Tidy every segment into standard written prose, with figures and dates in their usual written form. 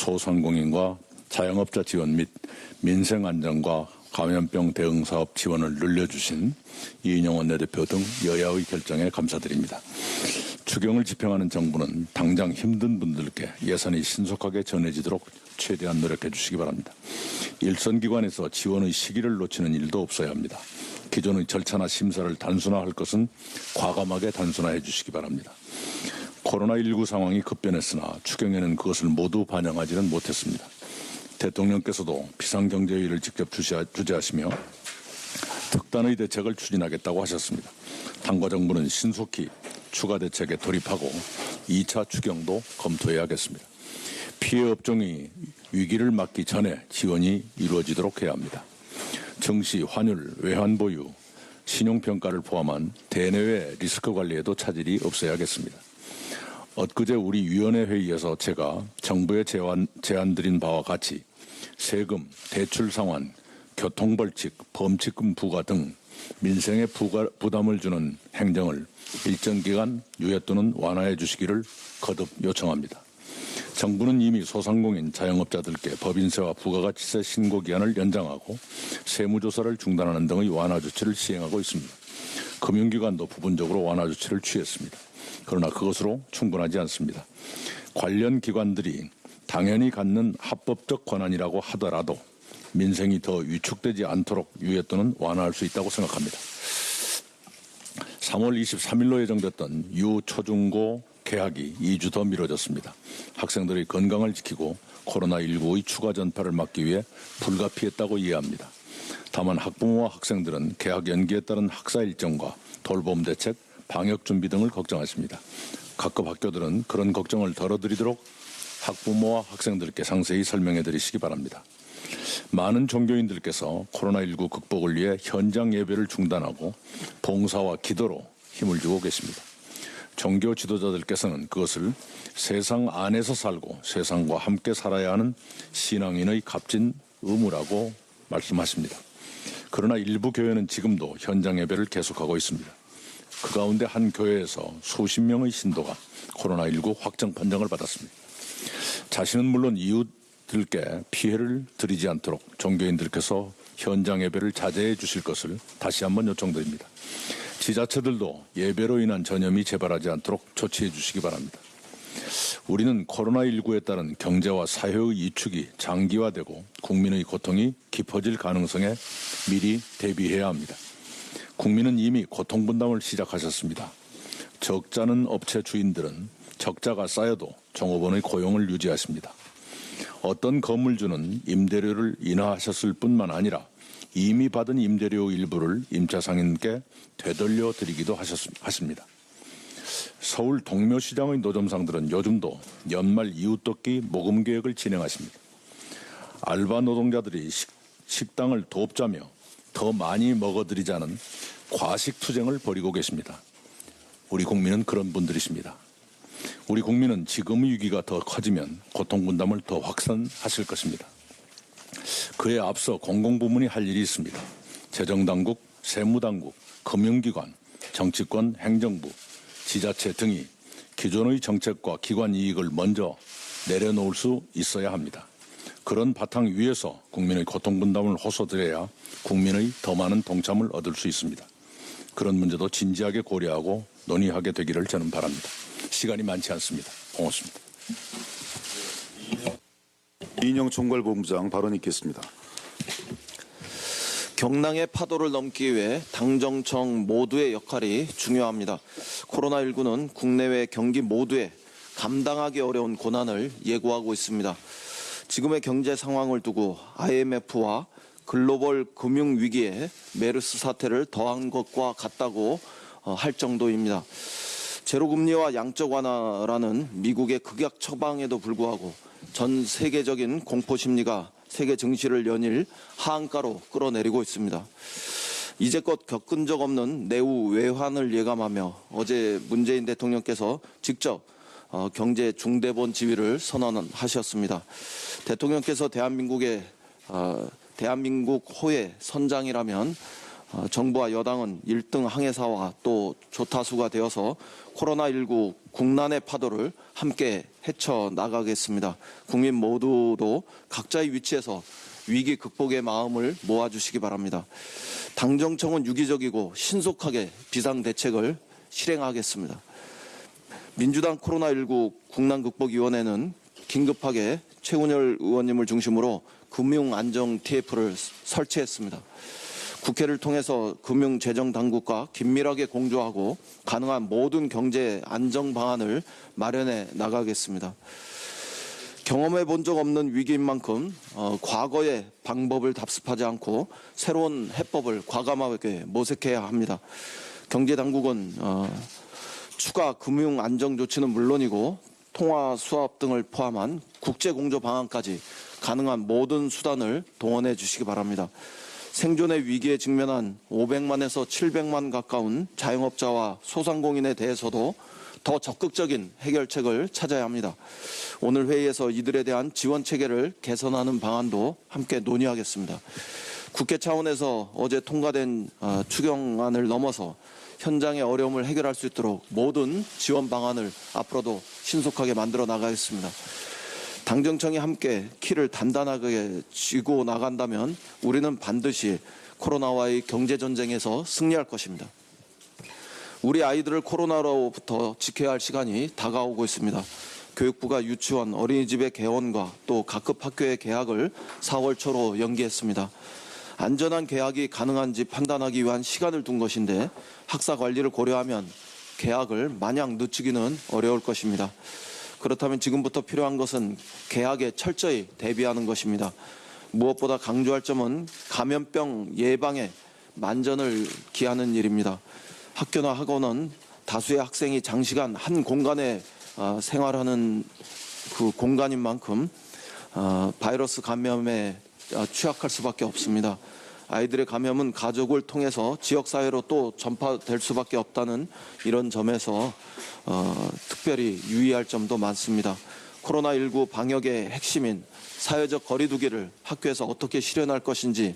소상공인과 자영업자 지원 및 민생 안전과 감염병 대응 사업 지원을 늘려주신 이인영 원내대표 등 여야의 결정에 감사드립니다. 추경을 집행하는 정부는 당장 힘든 분들께 예산이 신속하게 전해지도록 최대한 노력해 주시기 바랍니다. 일선 기관에서 지원의 시기를 놓치는 일도 없어야 합니다. 기존의 절차나 심사를 단순화할 것은 과감하게 단순화해 주시기 바랍니다. 코로나19 상황이 급변했으나 추경에는 그것을 모두 반영하지는 못했습니다. 대통령께서도 비상경제회의를 직접 주재하시며 특단의 대책을 추진하겠다고 하셨습니다. 당과 정부는 신속히 추가 대책에 돌입하고 2차 추경도 검토해야겠습니다. 피해 업종이 위기를 막기 전에 지원이 이루어지도록 해야 합니다. 증시, 환율, 외환 보유, 신용평가를 포함한 대내외 리스크 관리에도 차질이 없어야겠습니다. 엊그제 우리 위원회 회의에서 제가 정부에 제안드린 바와 같이 세금, 대출 상환, 교통벌칙, 범칙금 부과 등 민생에 부담을 주는 행정을 일정 기간 유예 또는 완화해 주시기를 거듭 요청합니다. 정부는 이미 소상공인 자영업자들께 법인세와 부가가치세 신고 기한을 연장하고 세무조사를 중단하는 등의 완화 조치를 시행하고 있습니다. 금융기관도 부분적으로 완화 조치를 취했습니다. 그러나 그것으로 충분하지 않습니다. 관련 기관들이 당연히 갖는 합법적 권한이라고 하더라도 민생이 더 위축되지 않도록 유예 또는 완화할 수 있다고 생각합니다. 3월 23일로 예정됐던 유초중고 개학이 2주 더 미뤄졌습니다. 학생들의 건강을 지키고 코로나19의 추가 전파를 막기 위해 불가피했다고 이해합니다. 다만 학부모와 학생들은 개학 연기에 따른 학사 일정과 돌봄 대책, 방역 준비 등을 걱정하십니다. 각급 학교들은 그런 걱정을 덜어드리도록 학부모와 학생들께 상세히 설명해 드리시기 바랍니다. 많은 종교인들께서 코로나19 극복을 위해 현장 예배를 중단하고 봉사와 기도로 힘을 주고 계십니다. 종교 지도자들께서는 그것을 세상 안에서 살고 세상과 함께 살아야 하는 신앙인의 값진 의무라고 말씀하십니다. 그러나 일부 교회는 지금도 현장 예배를 계속하고 있습니다. 그 가운데 한 교회에서 수십 명의 신도가 코로나19 확정 판정을 받았습니다. 자신은 물론 이웃들께 피해를 드리지 않도록 종교인들께서 현장 예배를 자제해 주실 것을 다시 한번 요청드립니다. 지자체들도 예배로 인한 전염이 재발하지 않도록 조치해 주시기 바랍니다. 우리는 코로나19에 따른 경제와 사회의 이축이 장기화되고 국민의 고통이 깊어질 가능성에 미리 대비해야 합니다. 국민은 이미 고통 분담을 시작하셨습니다. 적자는 업체 주인들은 적자가 쌓여도 종업원의 고용을 유지하십니다. 어떤 건물주는 임대료를 인하하셨을 뿐만 아니라 이미 받은 임대료 일부를 임차 상인께 되돌려 드리기도 하십니다. 서울 동묘시장의 노점상들은 요즘도 연말 이웃돕기 모금 계획을 진행하십니다. 알바 노동자들이 식당을 돕자며 더 많이 먹어드리자는 과식 투쟁을 벌이고 계십니다. 우리 국민은 그런 분들이십니다. 우리 국민은 지금의 위기가 더 커지면 고통 분담을 더 확산하실 것입니다. 그에 앞서 공공부문이 할 일이 있습니다. 재정당국, 세무당국, 금융기관, 정치권, 행정부, 지자체 등이 기존의 정책과 기관 이익을 먼저 내려놓을 수 있어야 합니다. 그런 바탕 위에서 국민의 고통 분담을 호소드려야 국민의 더 많은 동참을 얻을 수 있습니다. 그런 문제도 진지하게 고려하고 논의하게 되기를 저는 바랍니다. 시간이 많지 않습니다. 고맙습니다. 이인영 총괄본부장 발언 있겠습니다. 경랑의 파도를 넘기 위해 당정청 모두의 역할이 중요합니다. 코로나19는 국내외 경기 모두에 감당하기 어려운 고난을 예고하고 있습니다. 지금의 경제 상황을 두고 IMF와 글로벌 금융위기에 메르스 사태를 더한 것과 같다고 할 정도입니다. 제로금리와 양적 완화라는 미국의 극약 처방에도 불구하고 전 세계적인 공포 심리가 세계 증시를 연일 하한가로 끌어내리고 있습니다. 이제껏 겪은 적 없는 내후 외환을 예감하며 어제 문재인 대통령께서 직접 경제 중대본 지휘를 선언하셨습니다. 대통령께서 대한민국 호의 선장이라면 정부와 여당은 1등 항해사와 또 조타수가 되어서 코로나19 국난의 파도를 함께 헤쳐나가겠습니다. 국민 모두도 각자의 위치에서 위기 극복의 마음을 모아주시기 바랍니다. 당정청은 유기적이고 신속하게 비상대책을 실행하겠습니다. 민주당 코로나19 국난극복위원회는 긴급하게 최훈열 의원님을 중심으로 금융안정 TF를 설치했습니다. 국회를 통해서 금융재정당국과 긴밀하게 공조하고 가능한 모든 경제 안정 방안을 마련해 나가겠습니다. 경험해 본 적 없는 위기인 만큼 과거의 방법을 답습하지 않고 새로운 해법을 과감하게 모색해야 합니다. 경제당국은 추가 금융 안정 조치는 물론이고 통화 수합 등을 포함한 국제 공조 방안까지 가능한 모든 수단을 동원해 주시기 바랍니다. 생존의 위기에 직면한 500만에서 700만 가까운 자영업자와 소상공인에 대해서도 더 적극적인 해결책을 찾아야 합니다. 오늘 회의에서 이들에 대한 지원 체계를 개선하는 방안도 함께 논의하겠습니다. 국회 차원에서 어제 통과된 추경안을 넘어서 현장의 어려움을 해결할 수 있도록 모든 지원 방안을 앞으로도 신속하게 만들어 나가겠습니다. 당정청이 함께 키를 단단하게 쥐고 나간다면 우리는 반드시 코로나와의 경제전쟁에서 승리할 것입니다. 우리 아이들을 코로나로부터 지켜야 할 시간이 다가오고 있습니다. 교육부가 유치원, 어린이집의 개원과 또 각급 학교의 개학을 4월 초로 연기했습니다. 안전한 개학이 가능한지 판단하기 위한 시간을 둔 것인데 학사 관리를 고려하면 개학을 마냥 늦추기는 어려울 것입니다. 그렇다면 지금부터 필요한 것은 개학에 철저히 대비하는 것입니다. 무엇보다 강조할 점은 감염병 예방에 만전을 기하는 일입니다. 학교나 학원은 다수의 학생이 장시간 한 공간에 생활하는 그 공간인 만큼 바이러스 감염에 취약할 수밖에 없습니다. 아이들의 감염은 가족을 통해서 지역사회로 또 전파될 수밖에 없다는 이런 점에서 특별히 유의할 점도 많습니다. 코로나19 방역의 핵심인 사회적 거리두기를 학교에서 어떻게 실현할 것인지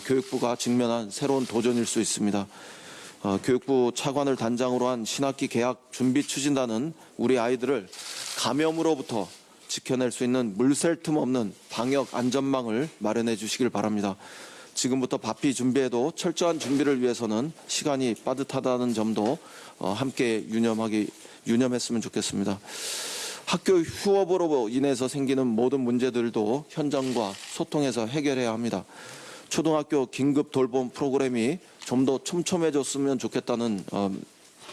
교육부가 직면한 새로운 도전일 수 있습니다. 교육부 차관을 단장으로 한 신학기 개학 준비 추진단은 우리 아이들을 감염으로부터 지켜낼 수 있는 물샐 틈 없는 방역 안전망을 마련해 주시길 바랍니다. 지금부터 바삐 준비해도 철저한 준비를 위해서는 시간이 빠듯하다는 점도 함께 유념했으면 좋겠습니다. 학교 휴업으로 인해서 생기는 모든 문제들도 현장과 소통해서 해결해야 합니다. 초등학교 긴급 돌봄 프로그램이 좀 더 촘촘해졌으면 좋겠다는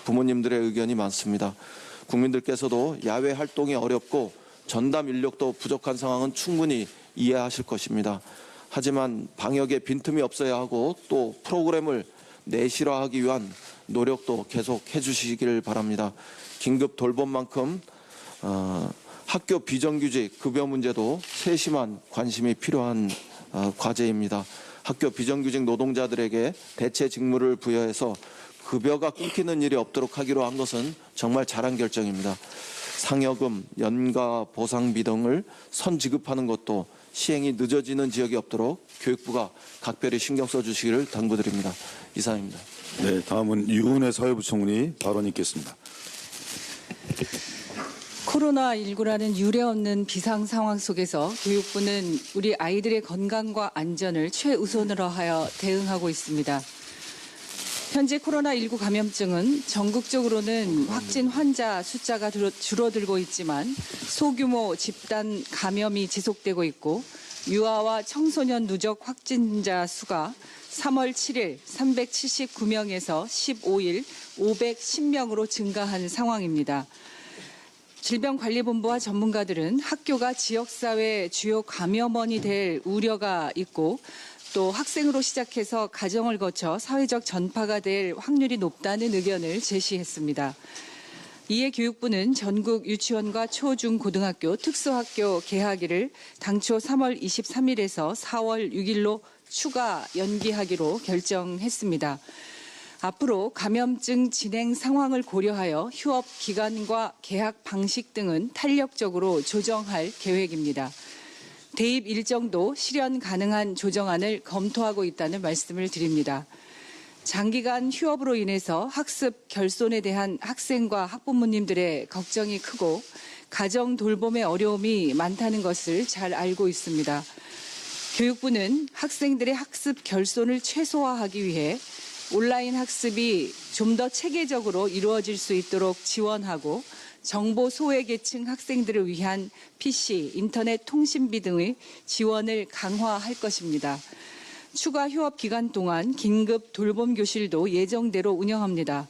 부모님들의 의견이 많습니다. 국민들께서도 야외 활동이 어렵고 전담 인력도 부족한 상황은 충분히 이해하실 것입니다. 하지만 방역에 빈틈이 없어야 하고 또 프로그램을 내실화하기 위한 노력도 계속 해주시길 바랍니다. 긴급 돌봄만큼 학교 비정규직 급여 문제도 세심한 관심이 필요한 과제입니다. 학교 비정규직 노동자들에게 대체 직무를 부여해서 급여가 끊기는 일이 없도록 하기로 한 것은 정말 잘한 결정입니다. 상여금, 연가 보상비 등을 선지급하는 것도 시행이 늦어지는 지역이 없도록 교육부가 각별히 신경 써주시기를 당부드립니다. 이상입니다. 네, 다음은 유은혜 사회부총리 발언 있겠습니다. 코로나19라는 유례없는 비상 상황 속에서 교육부는 우리 아이들의 건강과 안전을 최우선으로 하여 대응하고 있습니다. 현재 코로나19 감염증은 전국적으로는 확진 환자 숫자가 줄어들고 있지만 소규모 집단 감염이 지속되고 있고 유아와 청소년 누적 확진자 수가 3월 7일 379명에서 15일 510명으로 증가한 상황입니다. 질병관리본부와 전문가들은 학교가 지역사회 주요 감염원이 될 우려가 있고 또 학생으로 시작해서 가정을 거쳐 사회적 전파가 될 확률이 높다는 의견을 제시했습니다. 이에 교육부는 전국 유치원과 초, 중, 고등학교, 특수학교 개학일을 당초 3월 23일에서 4월 6일로 추가 연기하기로 결정했습니다. 앞으로 감염증 진행 상황을 고려하여 휴업 기간과 개학 방식 등은 탄력적으로 조정할 계획입니다. 대입 일정도 실현 가능한 조정안을 검토하고 있다는 말씀을 드립니다. 장기간 휴업으로 인해서 학습 결손에 대한 학생과 학부모님들의 걱정이 크고 가정 돌봄의 어려움이 많다는 것을 잘 알고 있습니다. 교육부는 학생들의 학습 결손을 최소화하기 위해 온라인 학습이 좀 더 체계적으로 이루어질 수 있도록 지원하고 정보 소외계층 학생들을 위한 PC, 인터넷 통신비 등의 지원을 강화할 것입니다. 추가 휴업 기간 동안 긴급 돌봄 교실도 예정대로 운영합니다.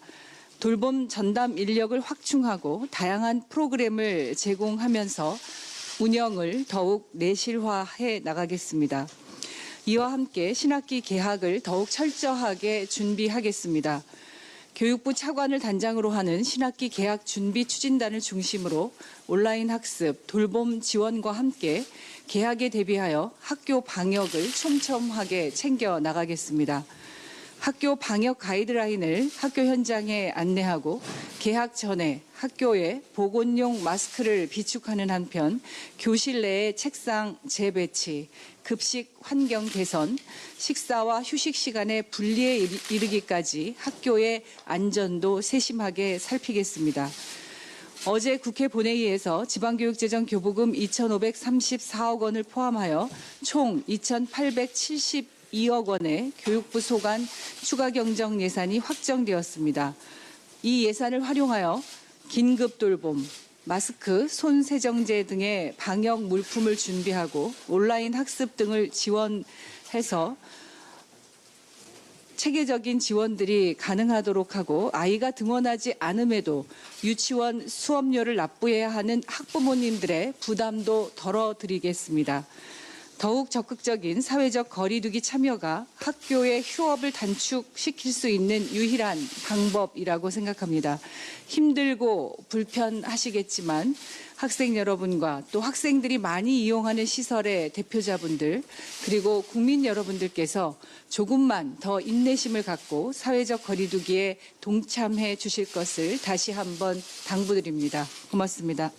돌봄 전담 인력을 확충하고 다양한 프로그램을 제공하면서 운영을 더욱 내실화해 나가겠습니다. 이와 함께 신학기 개학을 더욱 철저하게 준비하겠습니다. 교육부 차관을 단장으로 하는 신학기 개학 준비 추진단을 중심으로 온라인 학습, 돌봄 지원과 함께 개학에 대비하여 학교 방역을 촘촘하게 챙겨 나가겠습니다. 학교 방역 가이드라인을 학교 현장에 안내하고 개학 전에 학교에 보건용 마스크를 비축하는 한편 교실 내에 책상 재배치, 급식 환경 개선, 식사와 휴식 시간의 분리에 이르기까지 학교의 안전도 세심하게 살피겠습니다. 어제 국회 본회의에서 지방교육재정교부금 2,534억 원을 포함하여 총 2,872억 원의 교육부 소관 추가 경정 예산이 확정되었습니다. 이 예산을 활용하여 긴급 돌봄, 마스크, 손 세정제 등의 방역 물품을 준비하고 온라인 학습 등을 지원해서 체계적인 지원들이 가능하도록 하고 아이가 등원하지 않음에도 유치원 수업료를 납부해야 하는 학부모님들의 부담도 덜어드리겠습니다. 더욱 적극적인 사회적 거리두기 참여가 학교의 휴업을 단축시킬 수 있는 유일한 방법이라고 생각합니다. 힘들고 불편하시겠지만 학생 여러분과 또 학생들이 많이 이용하는 시설의 대표자분들 그리고 국민 여러분들께서 조금만 더 인내심을 갖고 사회적 거리두기에 동참해 주실 것을 다시 한번 당부드립니다. 고맙습니다.